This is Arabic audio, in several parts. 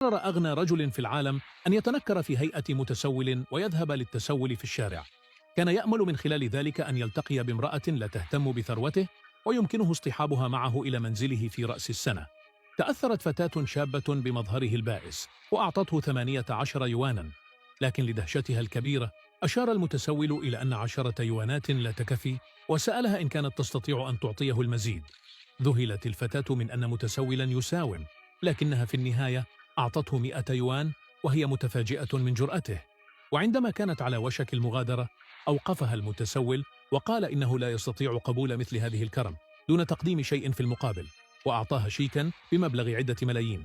قرر أغنى رجل في العالم أن يتنكر في هيئة متسول ويذهب للتسول في الشارع. كان يأمل من خلال ذلك أن يلتقي بامرأة لا تهتم بثروته ويمكنه اصطحابها معه إلى منزله في رأس السنة. تأثرت فتاة شابة بمظهره البائس وأعطته 18 يوانا، لكن لدهشتها الكبيرة أشار المتسول إلى أن 10 يوانات لا تكفي، وسألها إن كانت تستطيع أن تعطيه المزيد. ذهلت الفتاة من أن متسولا يساوم، لكنها في النهاية أعطته 100 يوان، وهي متفاجئة من جرأته. وعندما كانت على وشك المغادرة أوقفها المتسول وقال إنه لا يستطيع قبول مثل هذه الكرم دون تقديم شيء في المقابل، وأعطاها شيكا بمبلغ عدة ملايين.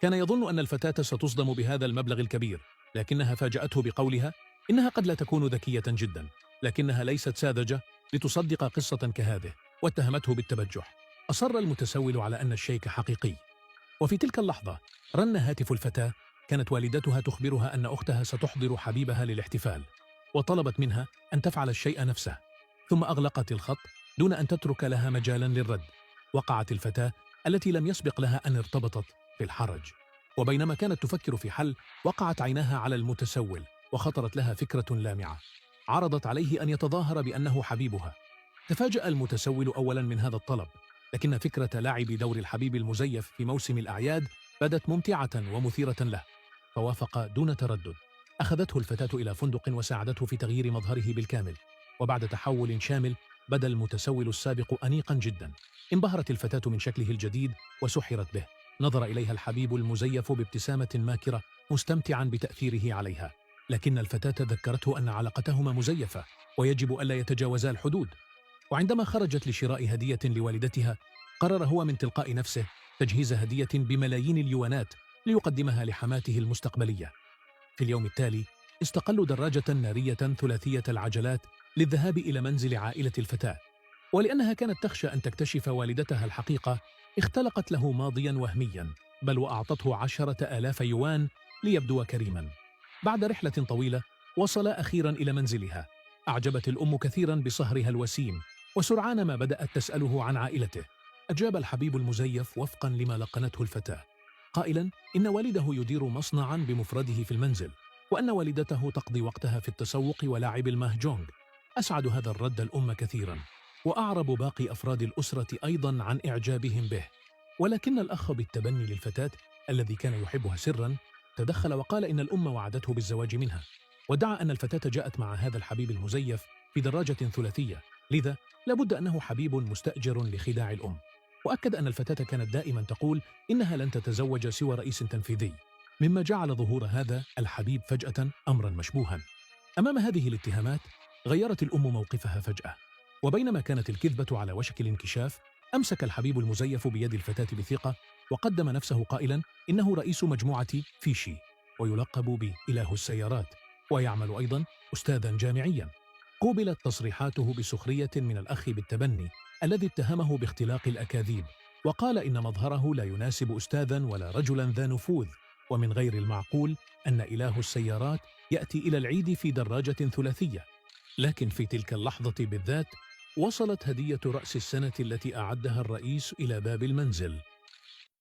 كان يظن أن الفتاة ستصدم بهذا المبلغ الكبير، لكنها فاجأته بقولها إنها قد لا تكون ذكية جدا، لكنها ليست ساذجة لتصدق قصة كهذه، واتهمته بالتبجح. أصر المتسول على أن الشيك حقيقي. وفي تلك اللحظة رن هاتف الفتاة. كانت والدتها تخبرها أن أختها ستحضر حبيبها للاحتفال، وطلبت منها أن تفعل الشيء نفسه، ثم أغلقت الخط دون أن تترك لها مجالا للرد. وقعت الفتاة التي لم يسبق لها أن ارتبطت في الحرج. وبينما كانت تفكر في حل، وقعت عيناها على المتسول وخطرت لها فكرة لامعة. عرضت عليه أن يتظاهر بأنه حبيبها. تفاجأ المتسول أولا من هذا الطلب، لكن فكرة لعب دور الحبيب المزيف في موسم الأعياد بدت ممتعة ومثيرة له، فوافق دون تردد. أخذته الفتاة إلى فندق وساعدته في تغيير مظهره بالكامل، وبعد تحول شامل بدا المتسول السابق أنيقا جدا. انبهرت الفتاة من شكله الجديد وسحرت به. نظر إليها الحبيب المزيف بابتسامة ماكرة مستمتعا بتأثيره عليها، لكن الفتاة ذكرته أن علاقتهما مزيفة ويجب ألا يتجاوزا الحدود. وعندما خرجت لشراء هدية لوالدتها، قرر هو من تلقاء نفسه تجهيز هدية بملايين اليوانات ليقدمها لحماته المستقبلية. في اليوم التالي استقلوا دراجة نارية ثلاثية العجلات للذهاب إلى منزل عائلة الفتاة، ولأنها كانت تخشى أن تكتشف والدتها الحقيقة اختلقت له ماضيا وهميا، بل وأعطته 10,000 يوان ليبدو كريما. بعد رحلة طويلة وصل أخيرا إلى منزلها. أعجبت الأم كثيرا بصهرها الوسيم، وسرعان ما بدأت تسأله عن عائلته. أجاب الحبيب المزيف وفقا لما لقنته الفتاة، قائلا إن والده يدير مصنعا بمفرده في المنزل، وأن والدته تقضي وقتها في التسوق ولعب الماهجونغ. أسعد هذا الرد الأم كثيرا، وأعرب باقي أفراد الأسرة أيضا عن إعجابهم به. ولكن الأخ بالتبني للفتاة الذي كان يحبها سرا تدخل وقال إن الأم وعدته بالزواج منها، وادعى أن الفتاة جاءت مع هذا الحبيب المزيف في دراجة ثلاثية، لذا لابد أنه حبيب مستأجر لخداع الأم. وأكد أن الفتاة كانت دائما تقول إنها لن تتزوج سوى رئيس تنفيذي، مما جعل ظهور هذا الحبيب فجأة أمرا مشبوها. أمام هذه الاتهامات غيرت الأم موقفها فجأة، وبينما كانت الكذبة على وشك الانكشاف أمسك الحبيب المزيف بيد الفتاة بثقة وقدم نفسه قائلا إنه رئيس مجموعة فيشي، ويلقب بإله السيارات، ويعمل أيضا أستاذا جامعيا. قوبلت تصريحاته بسخرية من الأخ بالتبني الذي اتهمه باختلاق الأكاذيب، وقال إن مظهره لا يناسب أستاذا ولا رجلا ذا نفوذ، ومن غير المعقول أن إله السيارات يأتي إلى العيد في دراجة ثلاثية. لكن في تلك اللحظة بالذات وصلت هدية رأس السنة التي أعدها الرئيس إلى باب المنزل.